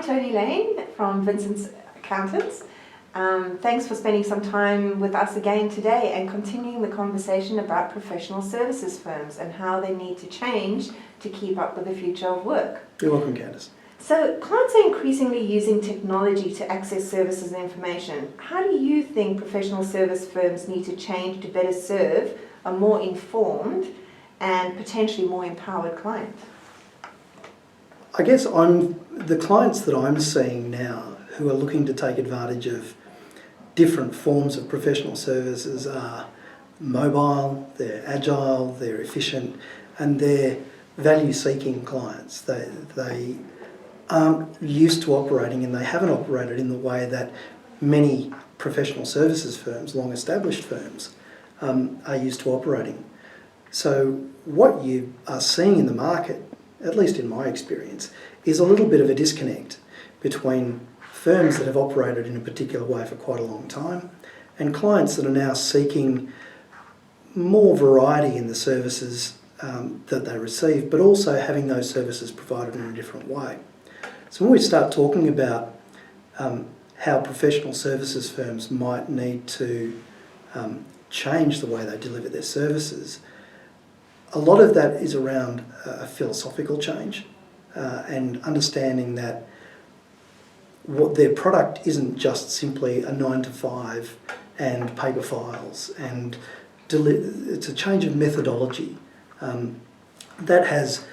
Tony Lane from Vincent's Accountants. Thanks for spending some time with us again today and continuing the conversation about professional services firms and how they need to change to keep up with the future of work. You're welcome, Candice. So clients are increasingly using technology to access services and information. How do you think professional service firms need to change to better serve a more informed and potentially more empowered client? I guess the clients that I'm seeing now who are looking to take advantage of different forms of professional services are mobile, they're agile, they're efficient, and they're value-seeking clients. They aren't used to operating, and they haven't operated in the way that many professional services firms, long-established firms, are used to operating. So what you are seeing in the market, at least in my experience, is a little bit of a disconnect between firms that have operated in a particular way for quite a long time and clients that are now seeking more variety in the services that they receive, but also having those services provided in a different way. So when we start talking about how professional services firms might need to change the way they deliver their services, a lot of that is around a philosophical change and understanding that what their product isn't just simply a 9-to-5 and paper files, and it's a change of methodology that has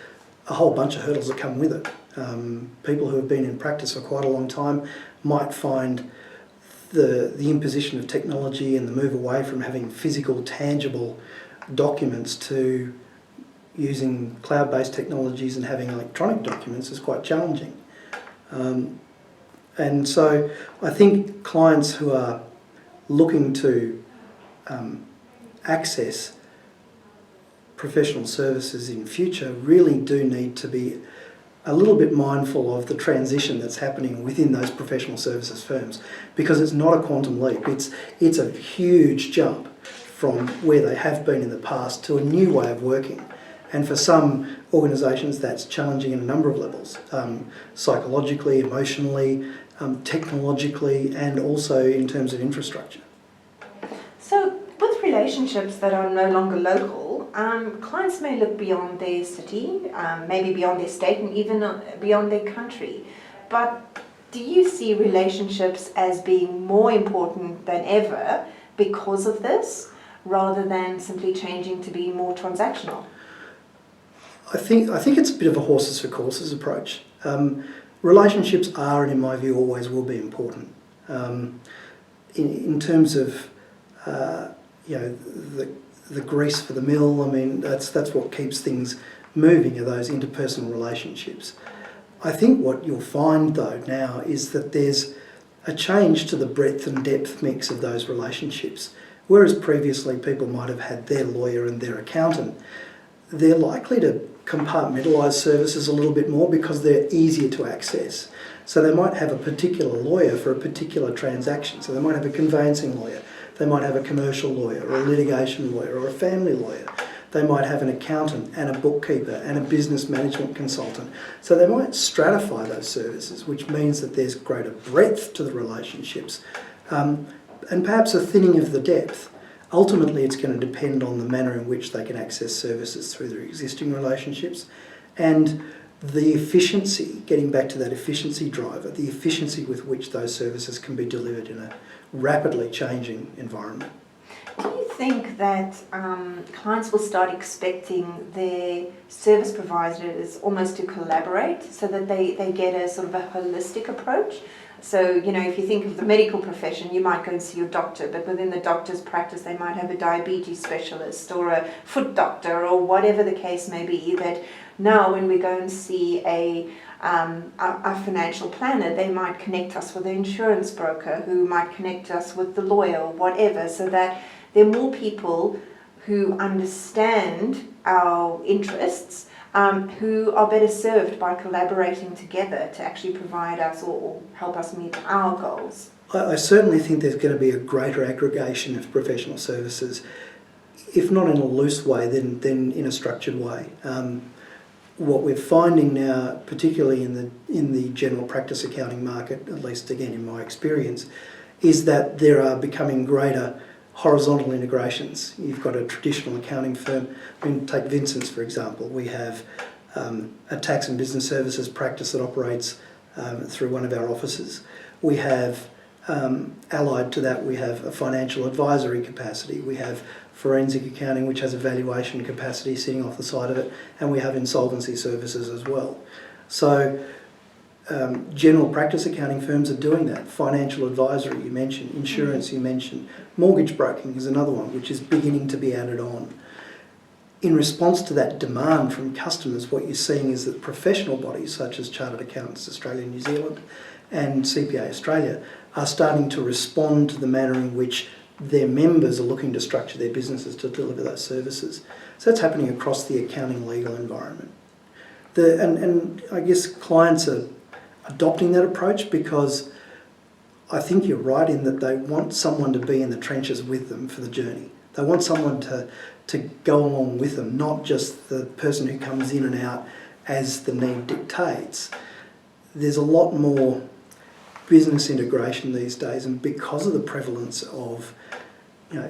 a whole bunch of hurdles that come with it. People who have been in practice for quite a long time might find the imposition of technology and the move away from having physical, tangible documents to using cloud-based technologies and having electronic documents is quite challenging. And so I think clients who are looking to access professional services in future really do need to be a little bit mindful of the transition that's happening within those professional services firms, because it's not a quantum leap. It's a huge jump from where they have been in the past to a new way of working. And for some organisations that's challenging in a number of levels, psychologically, emotionally, technologically, and also in terms of infrastructure. So with relationships that are no longer local, clients may look beyond their city, maybe beyond their state, and even beyond their country. But do you see relationships as being more important than ever because of this, rather than simply changing to be more transactional? I think it's a bit of a horses for courses approach. Relationships are, and in my view, always will be important. In terms of the grease for the mill, I mean that's what keeps things moving, are those interpersonal relationships. I think what you'll find though now is that there's a change to the breadth and depth mix of those relationships. Whereas previously people might have had their lawyer and their accountant, they're likely to compartmentalise services a little bit more because they're easier to access. So they might have a particular lawyer for a particular transaction. So they might have a conveyancing lawyer, they might have a commercial lawyer or a litigation lawyer or a family lawyer. They might have an accountant and a bookkeeper and a business management consultant. So they might stratify those services, which means that there's greater breadth to the relationships and perhaps a thinning of the depth. Ultimately, it's going to depend on the manner in which they can access services through their existing relationships and the efficiency, getting back to that efficiency driver, the efficiency with which those services can be delivered in a rapidly changing environment. Do you think that clients will start expecting their service providers almost to collaborate so that they get a sort of a holistic approach? So, if you think of the medical profession, you might go and see your doctor, but within the doctor's practice, they might have a diabetes specialist or a foot doctor or whatever the case may be, that now when we go and see a financial planner, they might connect us with an insurance broker who might connect us with the lawyer or whatever, so that there are more people who understand our interests, who are better served by collaborating together to actually provide us or help us meet our goals. I certainly think there's going to be a greater aggregation of professional services, if not in a loose way, then in a structured way. what we're finding now, particularly in the general practice accounting market, at least again in my experience, is that there are becoming greater horizontal integrations. You've got a traditional accounting firm. I mean, take Vincent's for example. We have a tax and business services practice that operates through one of our offices. We have allied to that, we have a financial advisory capacity. We have forensic accounting, which has a valuation capacity sitting off the side of it, and we have insolvency services as well. So general practice accounting firms are doing that. Financial advisory, you mentioned. Insurance, you mentioned. Mortgage broking is another one, which is beginning to be added on. In response to that demand from customers, what you're seeing is that professional bodies such as Chartered Accountants Australia and New Zealand and CPA Australia are starting to respond to the manner in which their members are looking to structure their businesses to deliver those services. So that's happening across the accounting legal environment. And I guess clients are adopting that approach because I think you're right in that they want someone to be in the trenches with them for the journey. They want someone to go along with them, not just the person who comes in and out as the need dictates. There's a lot more business integration these days, and because of the prevalence of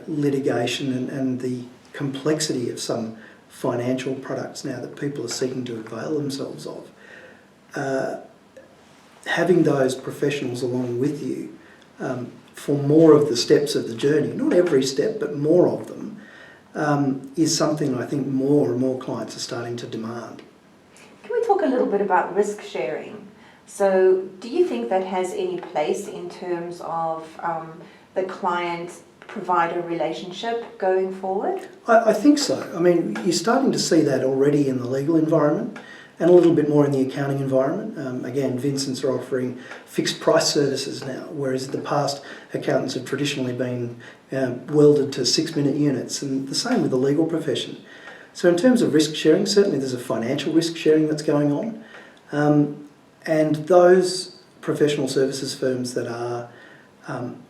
litigation and the complexity of some financial products now that people are seeking to avail themselves of, having those professionals along with you for more of the steps of the journey, not every step, but more of them, is something I think more and more clients are starting to demand. Can we talk a little bit about risk sharing? So do you think that has any place in terms of the client-provider relationship going forward? I think so. I mean, you're starting to see that already in the legal environment and a little bit more in the accounting environment. Again, Vincent's are offering fixed price services now, whereas in the past, accountants have traditionally been welded to 6-minute units, and the same with the legal profession. So in terms of risk sharing, certainly there's a financial risk sharing that's going on. And those professional services firms that are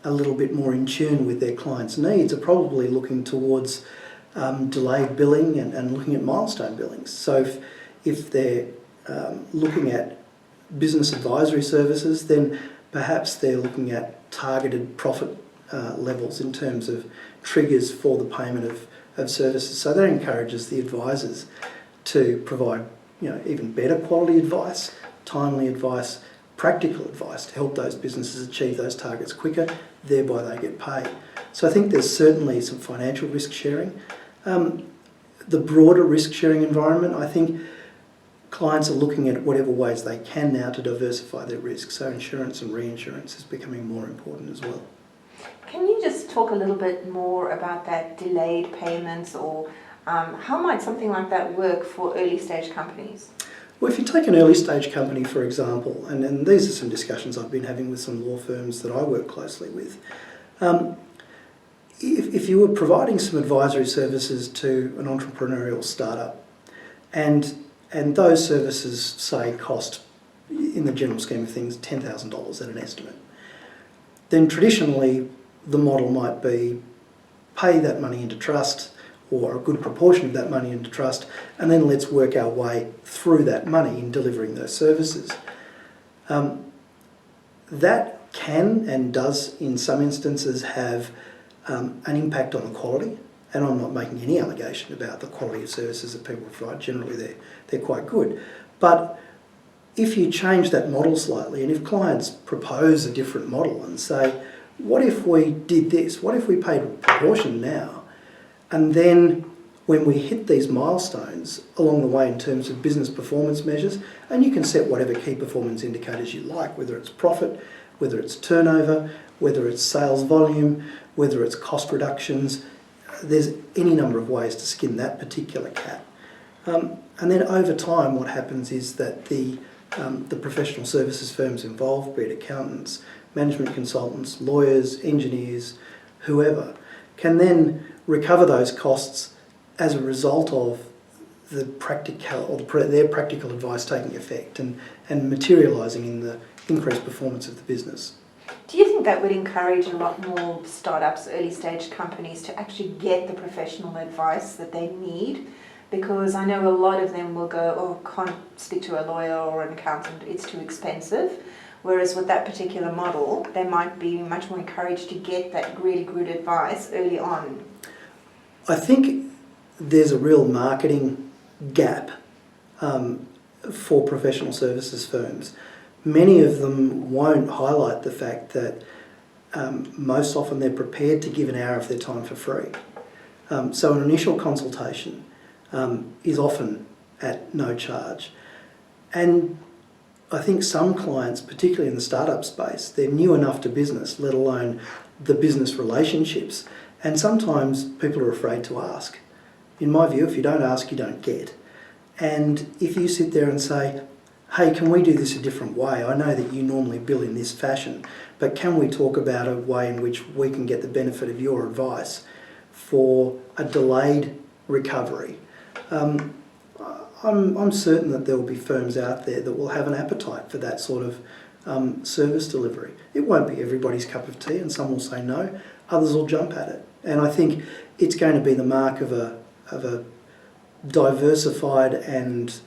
a little bit more in tune with their clients' needs are probably looking towards delayed billing and looking at milestone billings. So if they're looking at business advisory services, then perhaps they're looking at targeted profit levels in terms of triggers for the payment of services. So that encourages the advisors to provide even better quality advice, timely advice, practical advice to help those businesses achieve those targets quicker, thereby they get paid. So I think there's certainly some financial risk sharing. The broader risk sharing environment, I think clients are looking at whatever ways they can now to diversify their risk. So insurance and reinsurance is becoming more important as well. Can you just talk a little bit more about that delayed payments, or how might something like that work for early stage companies? Well, if you take an early stage company, for example, and these are some discussions I've been having with some law firms that I work closely with, if you were providing some advisory services to an entrepreneurial startup and those services, say, cost, in the general scheme of things, $10,000 at an estimate, then traditionally the model might be pay that money into trust, or a good proportion of that money into trust, and then let's work our way through that money in delivering those services. That can and does in some instances have an impact on the quality, and I'm not making any allegation about the quality of services that people provide. Generally they're quite good. But if you change that model slightly, and if clients propose a different model and say, what if we did this? What if we paid a proportion now, and then when we hit these milestones along the way in terms of business performance measures, and you can set whatever key performance indicators you like, whether it's profit, whether it's turnover, whether it's sales volume, whether it's cost reductions, there's any number of ways to skin that particular cat. And then over time what happens is that the professional services firms involved, be it accountants, management consultants, lawyers, engineers, whoever, can then recover those costs as a result of their practical advice taking effect and materialising in the increased performance of the business. Do you think that would encourage a lot more startups, early stage companies to actually get the professional advice that they need Because I know a lot of them will go, oh, can't speak to a lawyer or an accountant, it's too expensive. Whereas with that particular model, they might be much more encouraged to get that really good advice early on. I think there's a real marketing gap for professional services firms. Many of them won't highlight the fact that most often they're prepared to give an hour of their time for free. So an initial consultation is often at no charge. And I think some clients, particularly in the startup space, they're new enough to business, let alone the business relationships. And sometimes people are afraid to ask. In my view, if you don't ask, you don't get. And if you sit there and say, hey, can we do this a different way? I know that you normally bill in this fashion, but can we talk about a way in which we can get the benefit of your advice for a delayed recovery? I'm certain that there will be firms out there that will have an appetite for that sort of service delivery. It won't be everybody's cup of tea, and some will say no, others will jump at it. And I think it's going to be the mark of a diversified and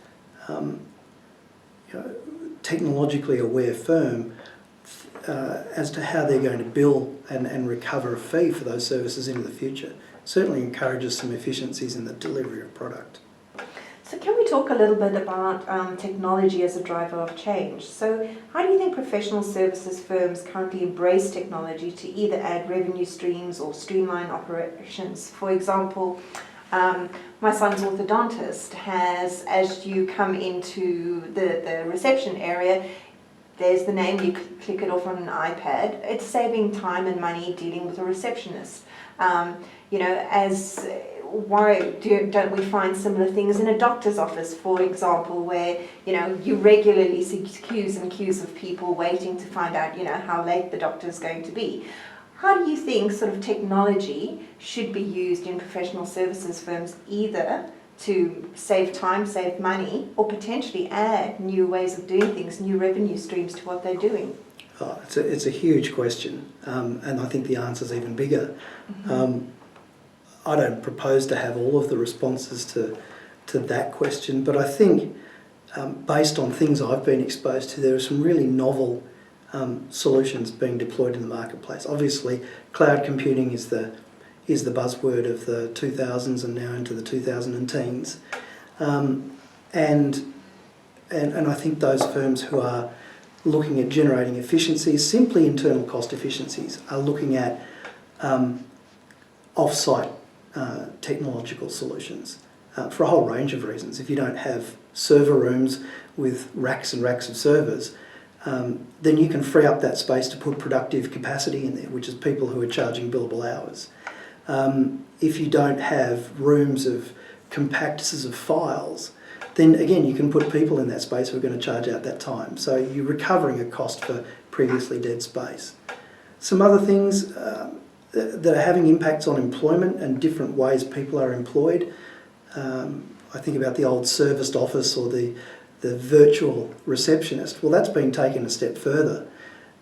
technologically aware firm as to how they're going to bill and recover a fee for those services into the future. Certainly encourages some efficiencies in the delivery of product. So can we talk a little bit about technology as a driver of change? So how do you think professional services firms currently embrace technology to either add revenue streams or streamline operations? For example, my son's orthodontist has, as you come into the reception area, there's the name, you click it off on an iPad. It's saving time and money dealing with a receptionist. Why don't we find similar things in a doctor's office, for example, where, you regularly see queues and queues of people waiting to find out, how late the doctor's going to be. How do you think sort of technology should be used in professional services firms, either to save time, save money, or potentially add new ways of doing things, new revenue streams to what they're doing? Oh, it's a huge question, and I think the answer's even bigger. Mm-hmm. I don't propose to have all of the responses to that question, but I think based on things I've been exposed to, there are some really novel solutions being deployed in the marketplace. Obviously, cloud computing is the buzzword of the 2000s and now into the 2010s, and I think those firms who are looking at generating efficiencies, simply internal cost efficiencies, are looking at off-site technological solutions for a whole range of reasons. If you don't have server rooms with racks and racks of servers, then you can free up that space to put productive capacity in there, which is people who are charging billable hours. If you don't have rooms of compactors of files, then again you can put people in that space who are going to charge out that time. So you're recovering a cost for previously dead space. Some other things that are having impacts on employment and different ways people are employed. I think about the old serviced office or the virtual receptionist. Well, that's been taken a step further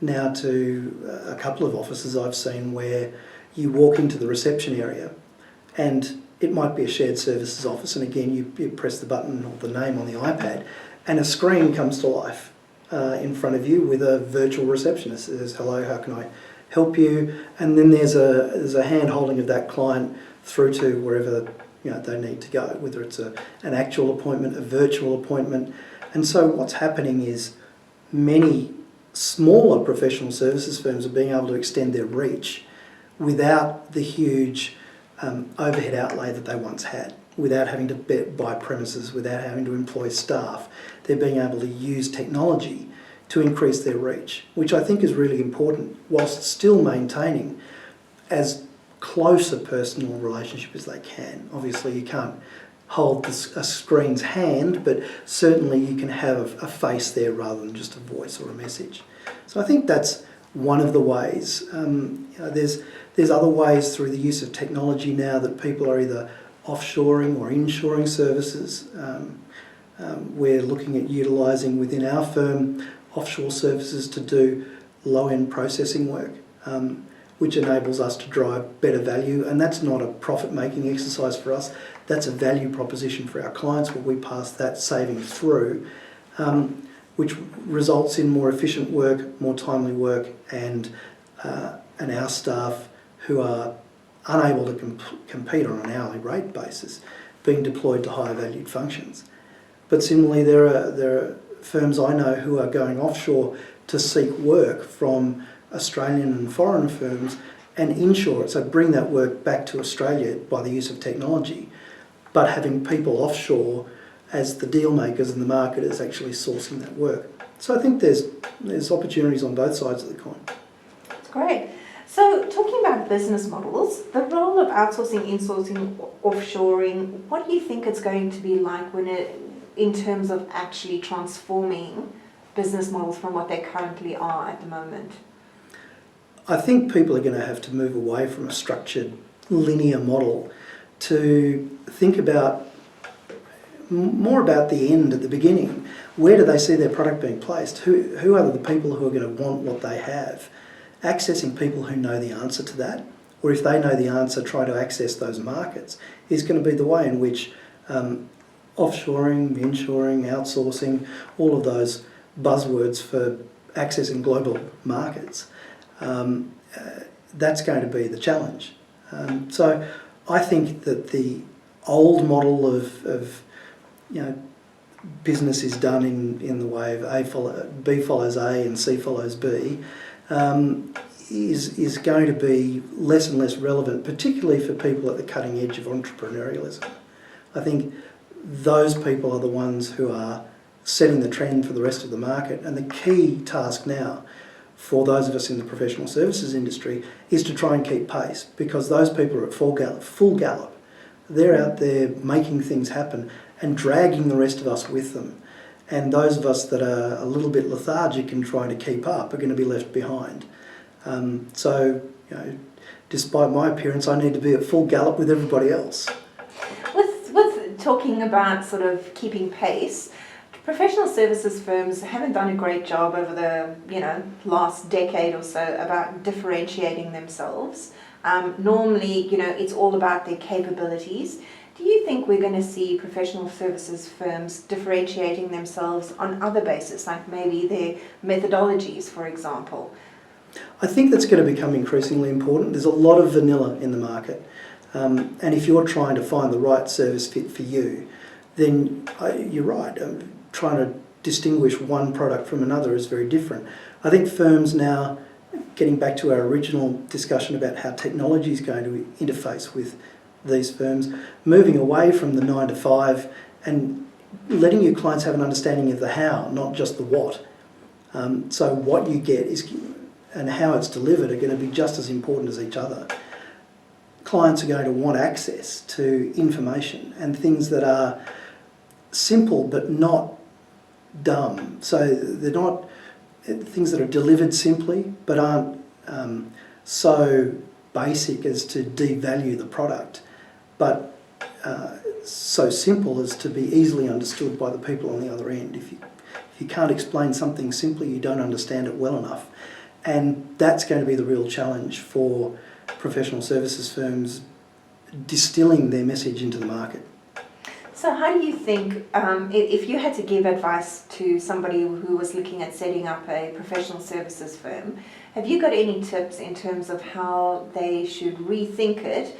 now to a couple of offices I've seen where you walk into the reception area and it might be a shared services office, and again you press the button or the name on the iPad and a screen comes to life in front of you with a virtual receptionist. It says, hello, how can I help you? And then there's a hand holding of that client through to wherever they need to go, whether it's an actual appointment, a virtual appointment. And so what's happening is many smaller professional services firms are being able to extend their reach without the huge overhead outlay that they once had, without having to buy premises, without having to employ staff. They're being able to use technology to increase their reach, which I think is really important, whilst still maintaining as close a personal relationship as they can. Obviously you can't hold a screen's hand, but certainly you can have a face there rather than just a voice or a message. So I think that's one of the ways. There's other ways through the use of technology now that people are either offshoring or inshoring services. We're looking at utilising within our firm offshore services to do low-end processing work. which enables us to drive better value. And that's not a profit-making exercise for us. That's a value proposition for our clients where we pass that savings through, which results in more efficient work, more timely work, and our staff who are unable to compete on an hourly rate basis being deployed to higher valued functions. But similarly, there are firms I know who are going offshore to seek work from Australian and foreign firms and inshore it, so bring that work back to Australia by the use of technology, but having people offshore as the deal makers and the marketers actually sourcing that work. So I think there's opportunities on both sides of the coin. That's great. So talking about business models, the role of outsourcing, insourcing, offshoring, what do you think it's going to be like in terms of actually transforming business models from what they currently are at the moment? I think people are going to have to move away from a structured linear model to think about more about the end at the beginning. Where do they see their product being placed? Who are the people who are going to want what they have? Accessing people who know the answer to that, or if they know the answer, try to access those markets, is going to be the way in which offshoring, inshoring, outsourcing, all of those buzzwords for accessing global markets, that's going to be the challenge. So I think that the old model of business is done in the way of B follows A and C follows B, is going to be less and less relevant, particularly for people at the cutting edge of entrepreneurialism. I think those people are the ones who are setting the trend for the rest of the market, and the key task now for those of us in the professional services industry is to try and keep pace, because those people are at full gallop. They're out there making things happen and dragging the rest of us with them. And those of us that are a little bit lethargic and trying to keep up are going to be left behind. So, despite my appearance, I need to be at full gallop with everybody else. With talking about sort of keeping pace, professional services firms haven't done a great job over the last decade or so about differentiating themselves. Normally, it's all about their capabilities. Do you think we're going to see professional services firms differentiating themselves on other bases, like maybe their methodologies, for example? I think that's going to become increasingly important. There's a lot of vanilla in the market. And if you're trying to find the right service fit for you, then you're right. Trying to distinguish one product from another is very different. I think firms now, getting back to our original discussion about how technology is going to interface with these firms, moving away from the 9 to 5 and letting your clients have an understanding of the how, not just the what. So what you get and how it's delivered are going to be just as important as each other. Clients are going to want access to information and things that are simple but not dumb. So they're not things that are delivered simply but aren't so basic as to devalue the product, but so simple as to be easily understood by the people on the other end. If you can't explain something simply, you don't understand it well enough. And that's going to be the real challenge for professional services firms, distilling their message into the market. So how do you think, if you had to give advice to somebody who was looking at setting up a professional services firm, have you got any tips in terms of how they should rethink it,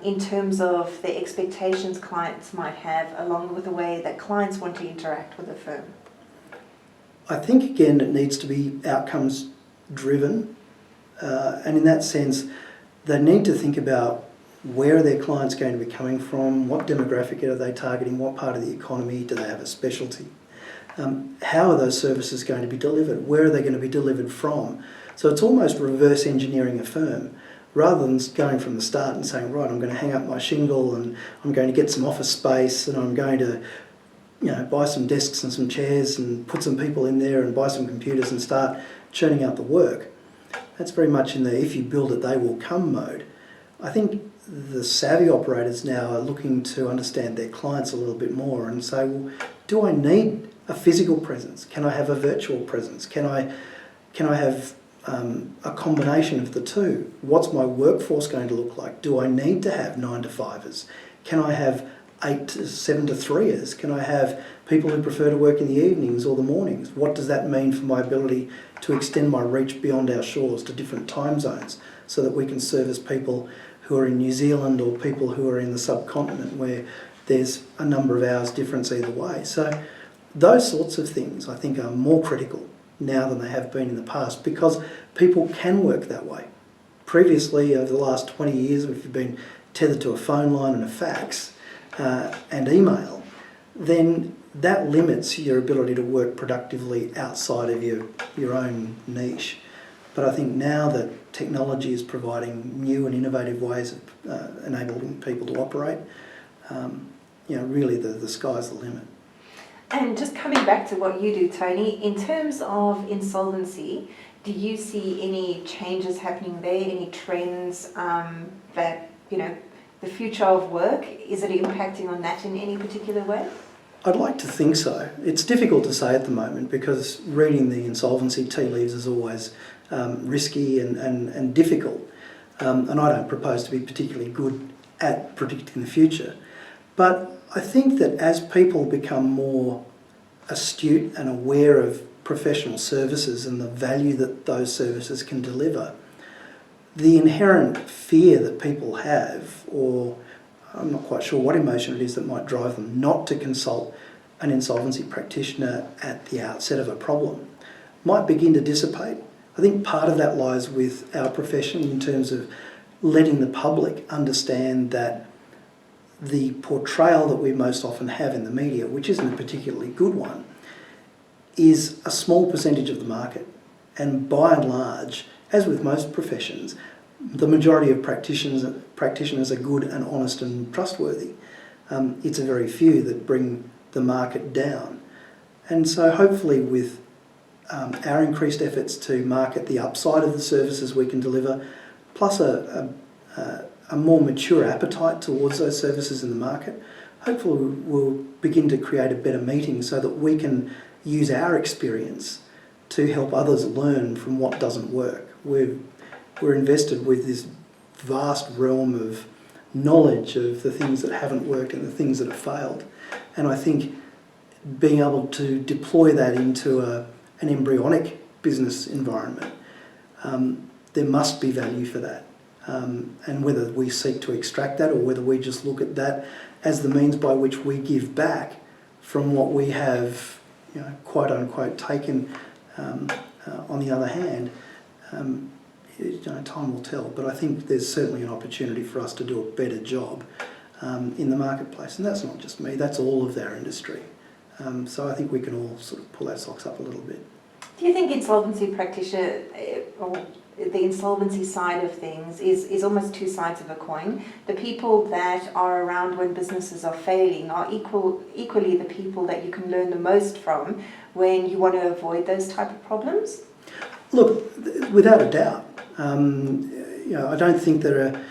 in terms of the expectations clients might have, along with the way that clients want to interact with a firm? I think, again, it needs to be outcomes driven, and in that sense, they need to think about where are their clients going to be coming from, what demographic are they targeting, what part of the economy, do they have a specialty, how are those services going to be delivered, where are they going to be delivered from. So it's almost reverse engineering a firm, rather than going from the start and saying, right, I'm going to hang up my shingle and I'm going to get some office space and I'm going to buy some desks and some chairs and put some people in there and buy some computers and start churning out the work. That's very much in the if you build it, they will come mode. I think the savvy operators now are looking to understand their clients a little bit more and say, well, do I need a physical presence? Can I have a virtual presence? Can I have a combination of the two. What's my workforce going to look like? Do I need to have 9 to 5ers? Can I have 8 to 7 to 3ers? Can I have people who prefer to work in the evenings or the mornings? What does that mean for my ability to extend my reach beyond our shores to different time zones so that we can service people who are in New Zealand or people who are in the subcontinent where there's a number of hours difference either way? So those sorts of things I think are more critical now than they have been in the past, because people can work that way. Previously, over the last 20 years, if you've been tethered to a phone line and a fax and email, then that limits your ability to work productively outside of your own niche. But I think now that technology is providing new and innovative ways of enabling people to operate, really the sky's the limit. And just coming back to what you do, Tony, in terms of insolvency, do you see any changes happening there, any trends that, the future of work, is it impacting on that in any particular way? I'd like to think so. It's difficult to say at the moment because reading the insolvency tea leaves is always risky and difficult. And I don't propose to be particularly good at predicting the future. But I think that as people become more astute and aware of professional services and the value that those services can deliver, the inherent fear that people have, or I'm not quite sure what emotion it is that might drive them not to consult an insolvency practitioner at the outset of a problem, might begin to dissipate. I think part of that lies with our profession in terms of letting the public understand that the portrayal that we most often have in the media, which isn't a particularly good one, is a small percentage of the market. And by and large, as with most professions, the majority of practitioners are good and honest and trustworthy. It's a very few that bring the market down. And so hopefully with our increased efforts to market the upside of the services we can deliver, plus a more mature appetite towards those services in the market, hopefully we'll begin to create a better meeting so that we can use our experience to help others learn from what doesn't work. We're invested with this vast realm of knowledge of the things that haven't worked and the things that have failed. And I think being able to deploy that into an embryonic business environment, there must be value for that. And whether we seek to extract that or whether we just look at that as the means by which we give back from what we have, quote unquote, taken on the other hand, time will tell. But I think there's certainly an opportunity for us to do a better job in the marketplace. And that's not just me, that's all of our industry. So I think we can all sort of pull our socks up a little bit. Do you think insolvency practitioner, or the insolvency side of things, is almost two sides of a coin? The people that are around when businesses are failing are equally the people that you can learn the most from when you want to avoid those type of problems? Look, without a doubt. I don't think there are,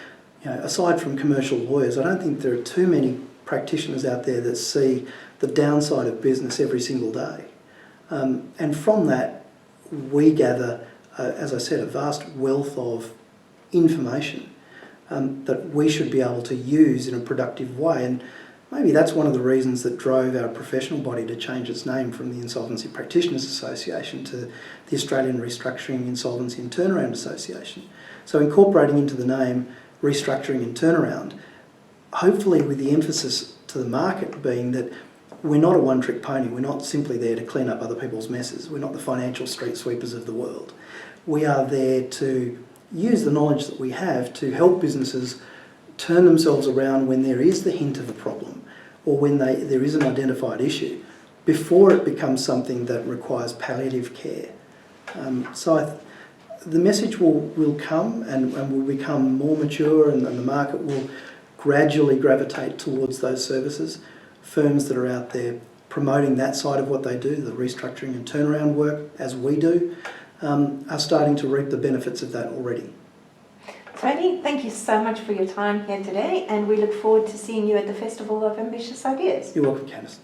aside from commercial lawyers, I don't think there are too many practitioners out there that see the downside of business every single day. And from that, we gather, as I said, a vast wealth of information that we should be able to use in a productive way. And maybe that's one of the reasons that drove our professional body to change its name from the Insolvency Practitioners Association to the Australian Restructuring, Insolvency and Turnaround Association. So incorporating into the name restructuring and turnaround, hopefully with the emphasis to the market being that we're not a one-trick pony. We're not simply there to clean up other people's messes. We're not the financial street sweepers of the world. We are there to use the knowledge that we have to help businesses turn themselves around when there is the hint of a problem or when there is an identified issue before it becomes something that requires palliative care. The message will come and will become more mature, and the market will gradually gravitate towards those services. Firms that are out there promoting that side of what they do, the restructuring and turnaround work, as we do, are starting to reap the benefits of that already. Tony, thank you so much for your time here today, and we look forward to seeing you at the Festival of Ambitious Ideas. You're welcome, Candice.